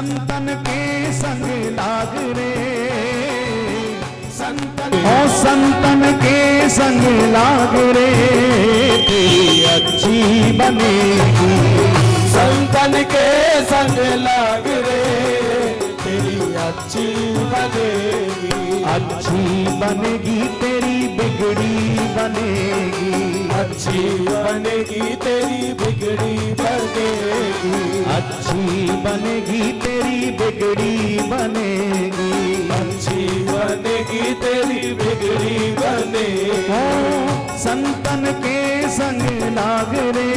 संतन के संग लाग रे, संतन के संग लाग रे, तेरी अच्छी बनेगी। संतन के संग लाग रे, तेरी अच्छी बनेगी। अच्छी बनेगी तेरी बिगड़ी बनेगी, अच्छी बनेगी तेरी बिगड़ी बनेगी। अच्छी बनेगी तेरी बिगड़ी बनेगी, अच्छी बनेगी तेरी बिगड़ी बनेगी। संतन के संग लाग रे,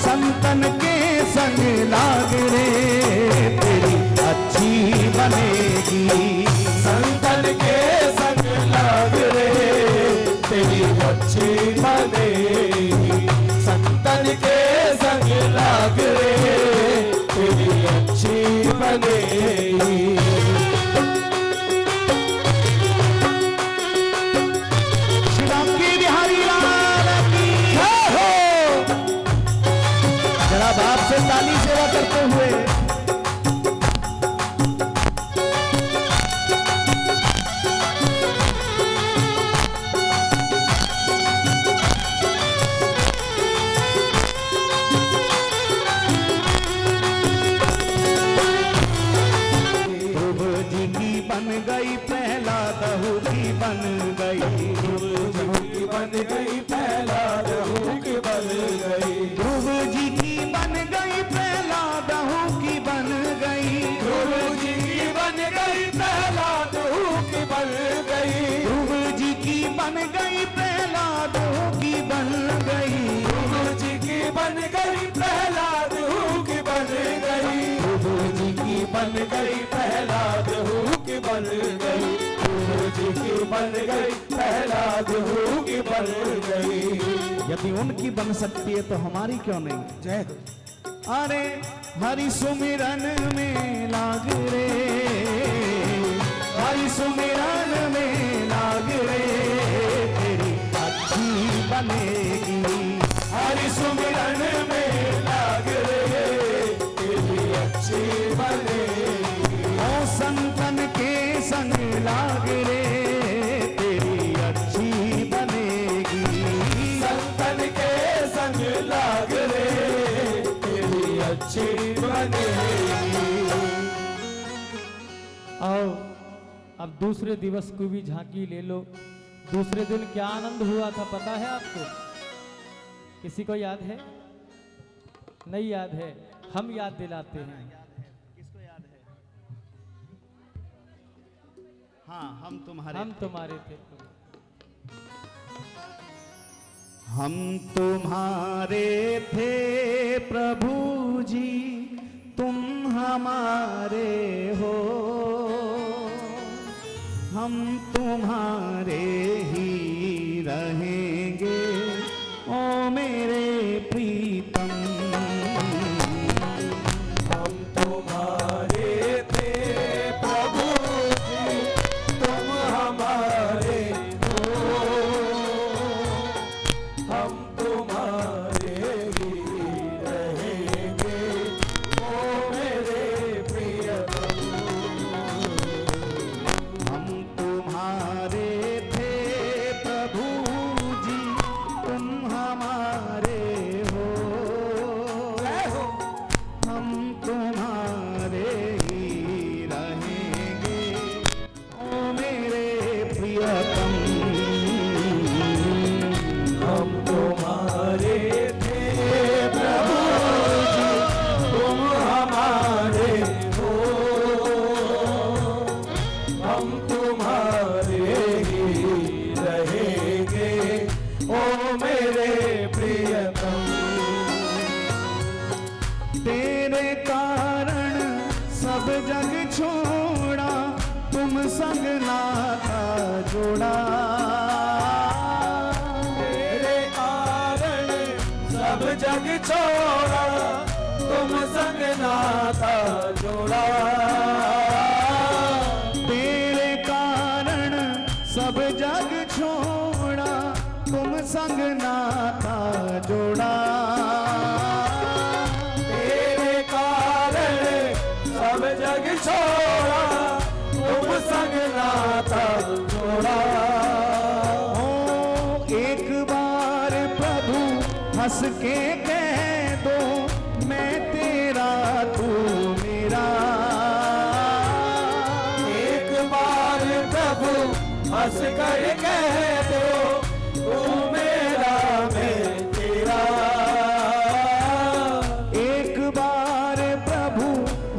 संतन के संग लाग रे, तेरी अच्छी बनेगी। संतन के संग लाग रे, तेरी अच्छी बनेगी। संतन के संग लाग रे, तेरी अच्छी बनेगी। बाप से ताली सेवा करते हुए ध्रुव जी की बन गई पहला दहू की बन गई, ध्रुव जी की बन गई पहला दहू की बन गई। ध्रुव जी की बन गई पहला दहू की बन गई, ध्रुव जी की बन गई पहला दहू की बन गई। ध्रुव जी की बन गई पहला दहू की बन गई, ध्रुव जी की बन गई पहला दहू की बन गई। ध्रुव जी की बन गई पहला दहू की बन गई। ध्रुव जी की बन गई पहला दहू की बन गई। यदि उनकी बन सकती है तो हमारी क्यों नहीं। जय अरे हरि सुमिरन में लाग रे, हरि सुमिरन में लाग रे, तेरी अच्छी बनेगी। हरि सुमिरन में लाग रे, तेरी अच्छी बनेगी। ओ संतन के संग लाग रे, तेरी अच्छी बनेगी। संतन के संग लाग रे, तेरी अच्छी बनेगी। आओ अब दूसरे दिवस को भी झांकी ले लो। दूसरे दिन क्या आनंद हुआ था पता है आपको? किसी को याद है? नहीं याद है, हम याद दिलाते हैं। किसको याद है? हाँ, हम तुम्हारे थे। हम तुम्हारे थे प्रभु जी, तुम हमारे हो, हम तुम्हारे ही रहेंगे ओ मेरे प्रीतम। हम तुम्हारे थे प्रभु जी, तुम हमारे हो, हम तुम्हारे ही रहेंगे ओ मेरे प्रियतम। हम तुम्हारे थे प्रभु जी, तुम हमारे हो, हम तुम्हारे ही रहेंगे ओ मेरे प्रियतम। हम तुम्हारे थे प्रभु जी, तुम हमारे हो, हम तुम्हारे ही रहेंगे ओ मेरे प्रियतम। तेरे कारण सब जग छोड़ा, तुम संग नाता जोड़ा। तेरे कारण सब जग छोड़ा, तुम संग नाता जोड़ा। तेरे कारण सब जग छोड़ा, तुम संग नाता जोड़ा। तेरे कारण छोड़ा, तुम संग नाता जोड़ा। ओ एक बार प्रभु हंस के कह दो, मैं तेरा तू मेरा। एक बार प्रभु हंस कर कह दो, तू मेरा मैं तेरा। एक बार प्रभु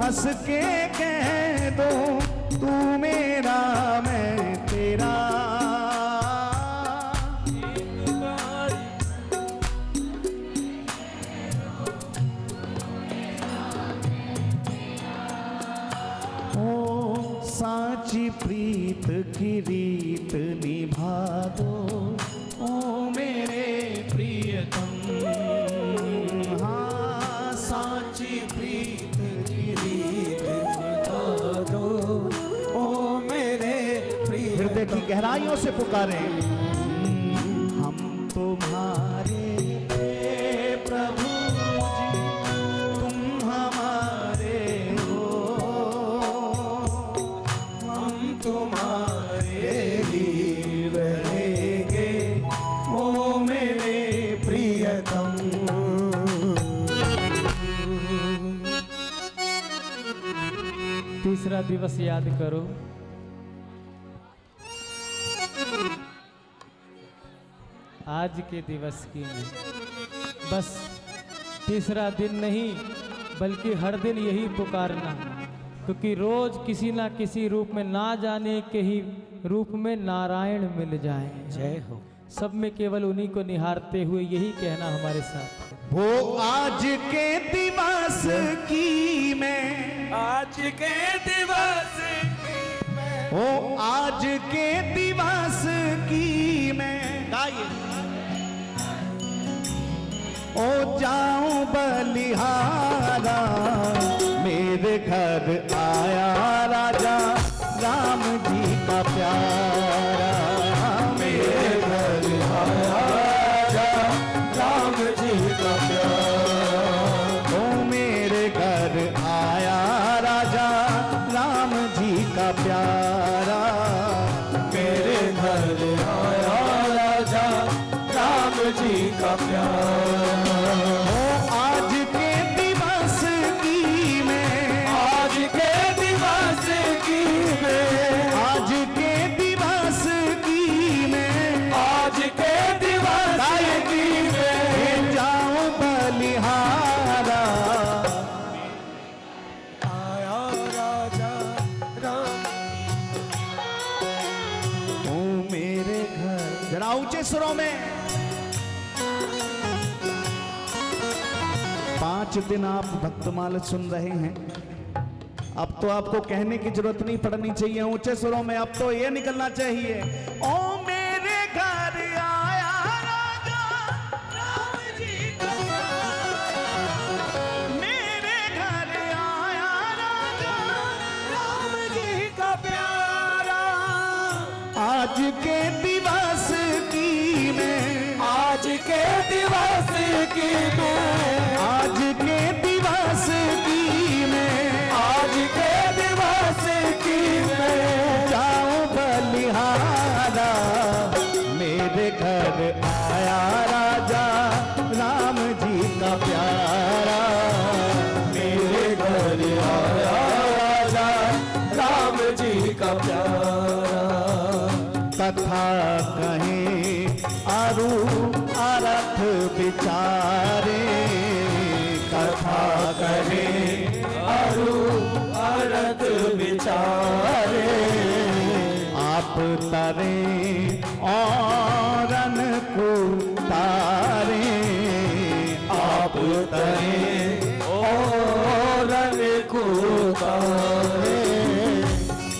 हंस के कह दो, तू मेरा मैं तेरा। ओ साची प्रीत की रीत निभा दो, ओ मेरे प्रियतम। हाँ साची प्रीत की रीत बता दो, ओ मेरे प्रिय। हृदय की गहराइयों से पुकारे, हम तुम्हारे थे प्रभु जी, तुम हमारे हो। हम तुम्हारे ही रहेंगे, ओ मेरे प्रियतम। तीसरा दिवस याद करो। आज के दिवस की नहीं, बस तीसरा दिन नहीं बल्कि हर दिन यही पुकारना, क्योंकि रोज किसी ना किसी रूप में, ना जाने के ही रूप में नारायण मिल जाए। जय हो। सब में केवल उन्हीं को निहारते हुए यही कहना हमारे साथ। वो आज के दिवस की मैं, आज के दिवस ओ आज के दिवस की मैं, ओ जाऊं बलिहारा, मेरे घर आया राजा राम जी का प्यारा। मेरे घर आया राजा राम जी का प्यारा। ओ मेरे घर आया राजा राम जी का प्यारा। मेरे घर आया राजा राम जी का प्यारा। ओ आज के दिवस की मैं, आज के दिवस की मैं, आज के दिवस की मैं, आज के दिवस की मैं, जाऊं बलिहारा। आया राजा राम। ओ मेरे घर, जरा ऊंचे सुरों में। 5 दिन आप भक्तमाल सुन रहे हैं, अब तो आपको कहने की जरूरत नहीं पड़नी चाहिए, ऊंचे सुरों में अब तो ये निकलना चाहिए। ओ मेरे घर आया राजा राम जी का प्यारा। मेरे घर आया राजा राम जी का प्यारा। आज के दिवस की मैं, आज के दिवस की मैं, आज के दिवस की मैं, आज के दिवस की मैं, जाऊं बलिहारा। मेरे घर आया राजा राम जी का प्यारा। मेरे घर आया राजा राम जी का प्यारा। कथा कहें आरु आरथ विचारे, कथा करे अरु अरथ विचारे। आप तरे औरन को तारे, आप तरे औरन को तारे।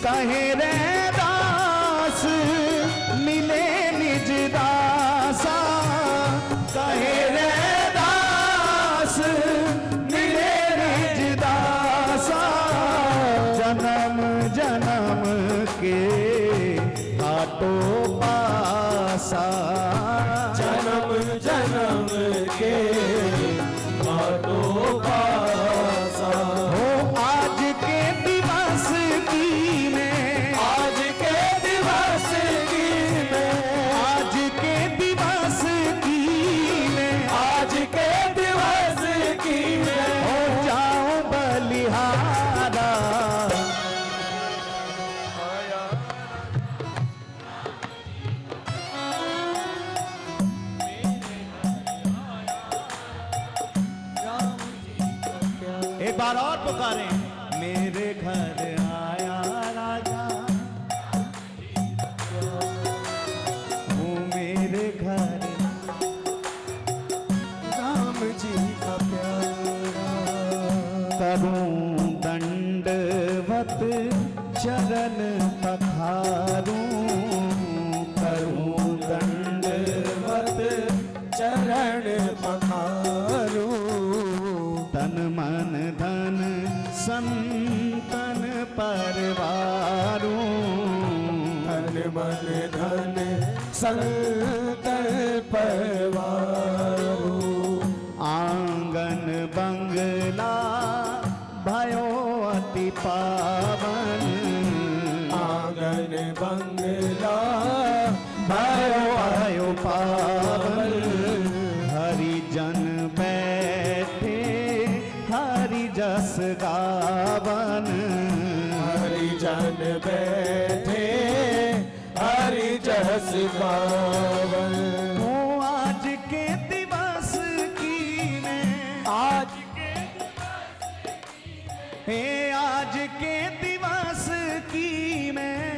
कहे रे दास मिले निज दासा, कहे रे दास मिले निज दासा। जन्म जन्म के घाटो पासा, जन्म जन्म के घाटो पासा। हो आज के दिवस एक बार और पुकारें, मेरे घर आया राजा, वो मेरे घर राम जी का प्यारा। करूं दंडवत चरण पखारूं, करूं दंडवत चरण पखारूं। तन मन धन संतन परवारूं, तन मन धन संतन परवारूं। आंगन बंगला भयो अति पावन, आंगन बंगला भयो पावन। हरिजन बैठे हरि जस गावन, हरिजन बैठे हरि जस गावन। वो आज के दिवस की मैं, आज हे आज के दिवस की मैं,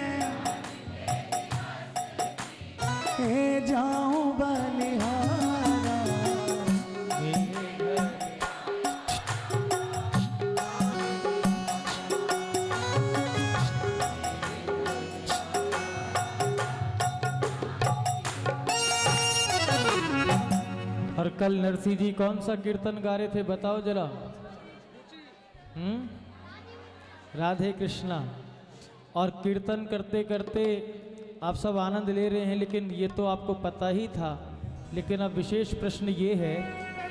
हे जाऊं बलिहारा। और कल नरसिंह जी कौन सा कीर्तन गा रहे थे बताओ जरा। राधे कृष्णा। और कीर्तन करते करते आप सब आनंद ले रहे हैं, लेकिन ये तो आपको पता ही था। लेकिन अब विशेष प्रश्न ये है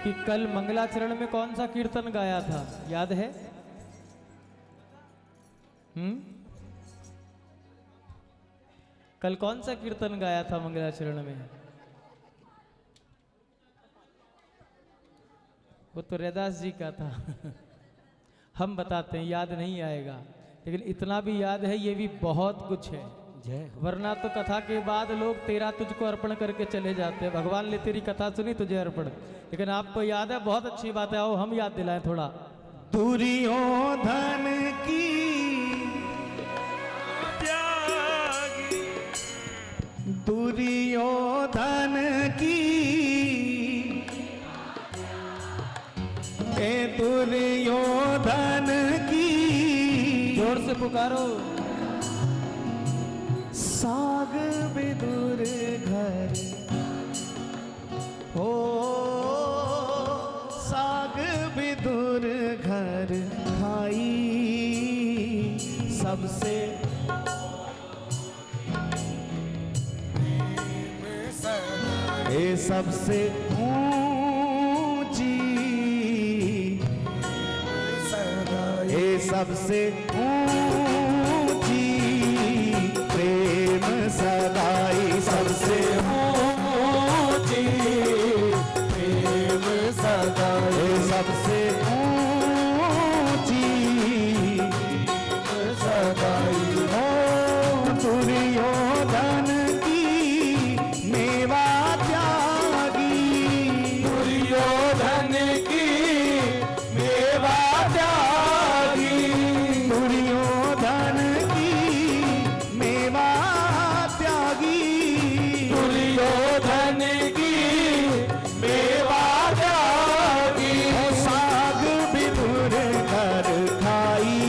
कि कल मंगलाचरण में कौन सा कीर्तन गाया था, याद है? कल कौन सा कीर्तन गाया था मंगलाचरण में? वो तो रैदास जी का था। हम बताते हैं, याद नहीं आएगा, लेकिन इतना भी याद है, ये भी बहुत कुछ है। वरना तो कथा के बाद लोग तेरा तुझको अर्पण करके चले जाते हैं, भगवान ने तेरी कथा सुनी तुझे अर्पण। लेकिन आपको याद है, बहुत अच्छी बात है, आओ हम याद दिलाएं थोड़ा। दुर्योधन की दुर्योधन की दुर्योधन की, जोर से पुकारो। साग विदुर घर हो, साग विदुर घर खाई, सबसे ये सबसे ऊंची, ये सबसे ऊंची प्रेम सगाई, सबसे ऊंची प्रेम सगाई, ये सबसे ऊंची सगाई। ओ दुर्योधन की मेवा त्यागी, दुर्योधन की मेवा त्यागी, दुर्योधन की मेवा त्यागी, दुर्योधन की मेवा त्यागी। साग विदुर घर खाई,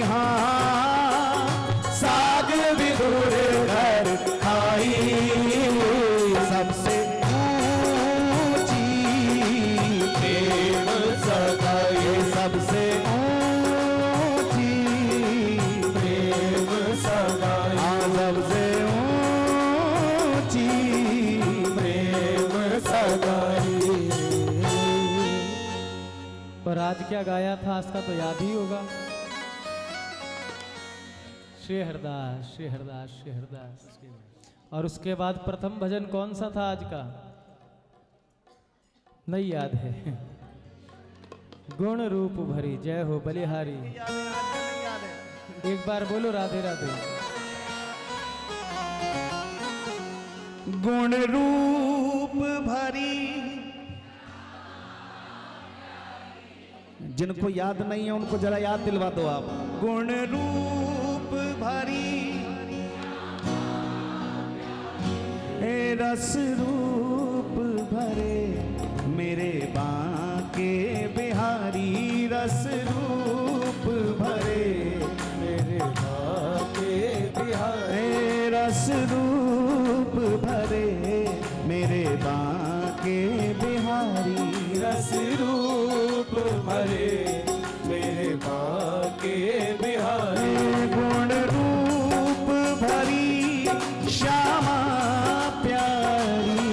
हाँ साग विदुर घर खाई, सबसे ऊंची प्रेम सगाई, सबसे ऊंची प्रेम सगाई, हाँ सबसे ऊंची प्रेम सगाई। और आज क्या गाया था, आज का तो याद ही होगा। श्री हरदास, श्री हरदास, श्री हरदास। और उसके बाद प्रथम भजन कौन सा था आज का, नहीं याद है। गुण रूप भरी, जय हो बलिहारी। एक बार बोलो राधे राधे। गुण रूप भरी जिनको याद नहीं है उनको जरा याद दिलवा दो आप। गुण रूप भरी रस रूप भरे मेरे बांके बिहारी, रस रूप भरे मेरे बांके बिहारी, रस रूप भरे मेरे बांके बिहारी, रस रूप भरे मेरे बांके बिहारी। गुण रूप भरी श्यामा प्यारी,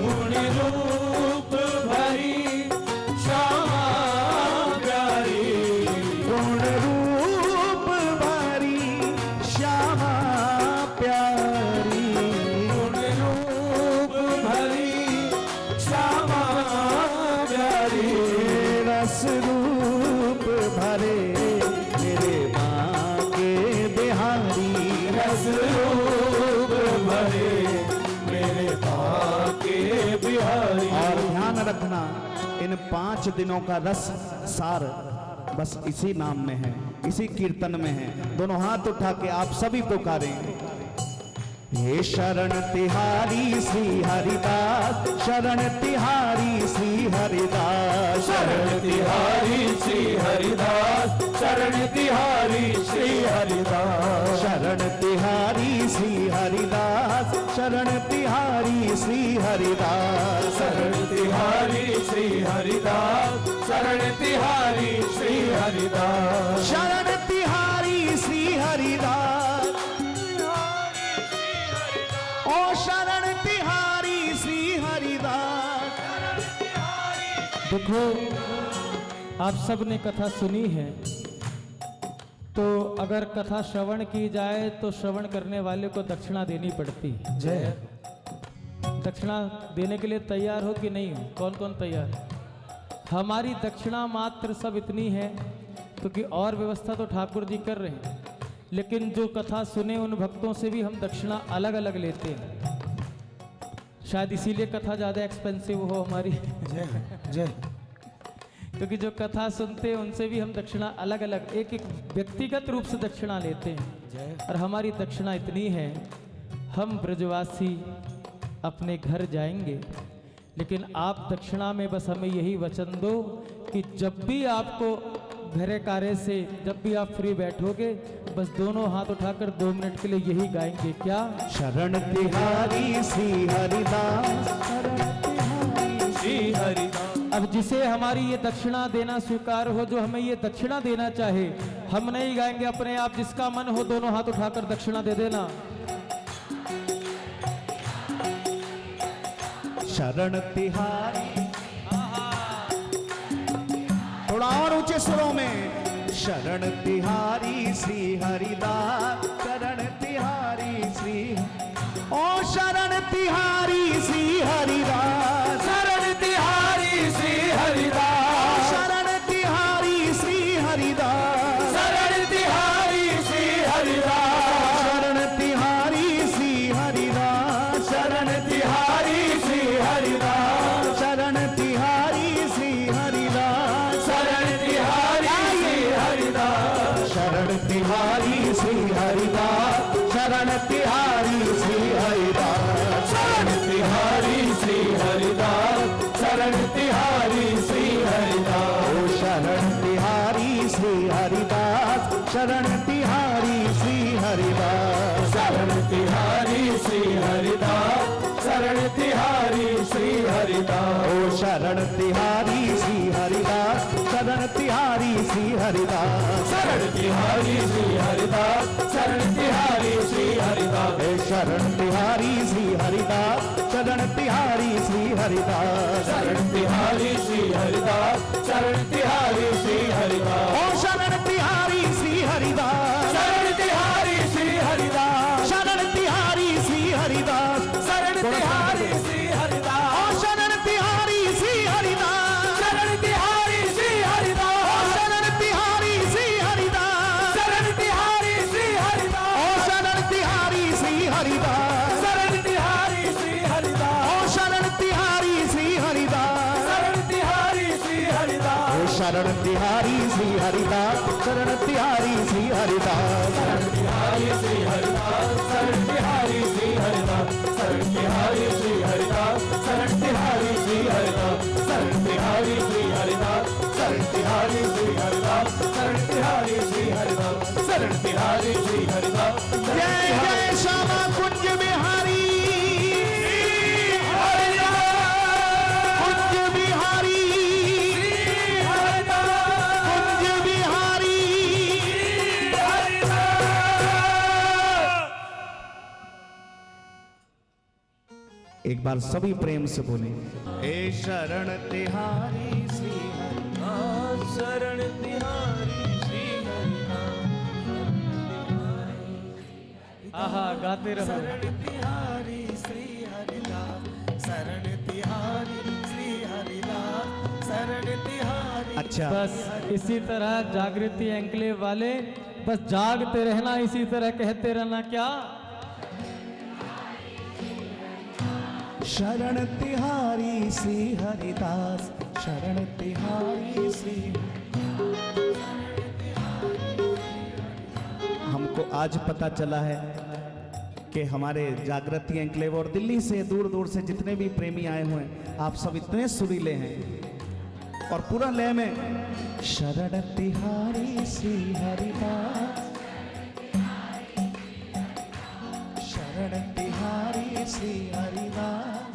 गुण रूप भरी श्यामा प्यारी, गुण रूप भरी श्यामा प्यारी, गुण रूप भरी श्यामा प्यारी, रस रूप भरे मेरे बांके बिहारी, रस रूप भरे मेरे बांके बिहारी। और ध्यान रखना इन 5 दिनों का रस सार बस इसी नाम में है, इसी कीर्तन में है। दोनों हाथ उठा के आप सभी पुकारें, हे शरण तिहारी श्री हरिदास, शरण तिहारी श्री हरिदास, शरण तिहारी श्री हरिदास, शरण तिहारी श्री हरिदास, शरण तिहारी श्री हरिदास, शरण तिहारी श्री हरिदास, शरण तिहारी श्री हरिदास, शरण तिहारी श्री हरिदास, शरण तिहारी श्री हरिदास, ओ शरण तिहारी श्री हरिदास। देखो आप सब ने कथा सुनी है, तो अगर कथा श्रवण की जाए तो श्रवण करने वाले को दक्षिणा देनी पड़ती है। जय। दक्षिणा देने के लिए तैयार हो कि नहीं हो? कौन कौन तैयार है? हमारी दक्षिणा मात्र सब इतनी है, क्योंकि और व्यवस्था तो ठाकुर जी कर रहे हैं, लेकिन जो कथा सुने उन भक्तों से भी हम दक्षिणा अलग अलग लेते हैं। शायद इसीलिए कथा ज़्यादा एक्सपेंसिव हो हमारी। जय जय। क्योंकि जो कथा सुनते हैं उनसे भी हम दक्षिणा अलग अलग एक एक व्यक्तिगत रूप से दक्षिणा लेते हैं। और हमारी दक्षिणा इतनी है, हम ब्रजवासी अपने घर जाएंगे, लेकिन आप दक्षिणा में बस हमें यही वचन दो कि जब भी आपको घरे कार्य से जब भी आप फ्री बैठोगे, बस दोनों हाथ उठाकर 2 मिनट के लिए यही गाएंगे, क्या? शरण तिहारी श्री हरिदास, शरण तिहारी श्री हरिदास। अब जिसे हमारी ये दक्षिणा देना स्वीकार हो, जो हमें ये दक्षिणा देना चाहे, हम नहीं गाएंगे अपने आप, जिसका मन हो दोनों हाथ उठाकर दक्षिणा दे देना। शरण तिहारी, थोड़ा और ऊंचे सुरों में, शरण तिहारी श्री हरिदास, शरण तिहारी श्री, ओ शरण तिहारी श्री हरिदास, शरण तिहारी श्री हरिदास, शरण तिहारी श्री हरिदास, शरण तिहारी श्री हरिदास, शरण तिहारी श्री हरिदास, शरण तिहारी श्री हरिदास, शरण तिहारी श्री हरिदास, शरण तिहारी श्री हरिदास, शरण तिहारी श्री हरिदास, शरण तिहारी श्री हरिदास, शरण तिहारी श्री हरिदास, शरण तिहारी श्री हरिदास, ओ शरण तिहारी श्री हरिदास, शरण तिहारी श्री हरिदास, शरण तिहारी श्री हरिदास, शरण तिहारी श्री हरिदास, ओ शरण तिहारी श्री हरिदास, शरण तिहारी श्री हरिदास, शरण तिहारी श्री हरिदास, शरण तिहारी श्री हरिदास, हे शरण तिहारी श्री हरिदास, शरण तिहारी श्री हरिदास, शरण तिहारी श्री हरिदास, शरण तिहारी श्री हरिदास, ओ शरण तिहारी श्री हरिदास, शरण तिहारी श्री हरिदास, शरण तिहारी श्री हरिदास, शरण तिहारी श्री हरिदास, ओ शरण तिहारी श्री हरिदास, शरण तिहारी श्री हरिदास, शरण तिहारी श्री हरिदास, शरण तिहारी श्री हरिदास, ओ शरण तिहारी श्री हरिदास, शरण तिहारी श्री हरिदास, ओ शरण तिहारी श्री हरिदास, शरण तिहारी श्री हरिदास, ओ शरण तिहारी श्री हरिदास, शरण तिहारी श्री हरिदास, शरण तिहारी श्री हरिदास, शरण तिहारी श्री हरिदास, शरण तिहारी श्री हरिदास, शरण तिहारी श्री हरिदास, शरण तिहारी श्री हरिदास, शरण तिहारी श्री हरिदास, शरण तिहारी श्री हरिदास, शरण तिहारी श्री हरिदास। जय जय श्यामा कुंज बिहारी, कुंज बिहारी, कुंज बिहारी। एक बार सभी प्रेम से बोले, ए शरण तिहारी श्री हरिदास, शरण तिहारी श्री आहा गाते रहो। शरण तिहारी श्री हरिदास, शरण तिहारी श्री हरिदास, शरण तिहारी। अच्छा, बस इसी तरह जागृति एंक्लेव वाले बस जागते रहना, इसी तरह कहते रहना। क्या शरण तिहारी श्री हरिदास, शरण तिहारी श्री। हमको आज पता चला है कि हमारे जागृति एंक्लेव और दिल्ली से दूर दूर से जितने भी प्रेमी आए हुए हैं, आप सब इतने सुरीले हैं और पूरा लय में शरण तिहारी श्री हरिदास, शरण तिहारी श्री हरिदास।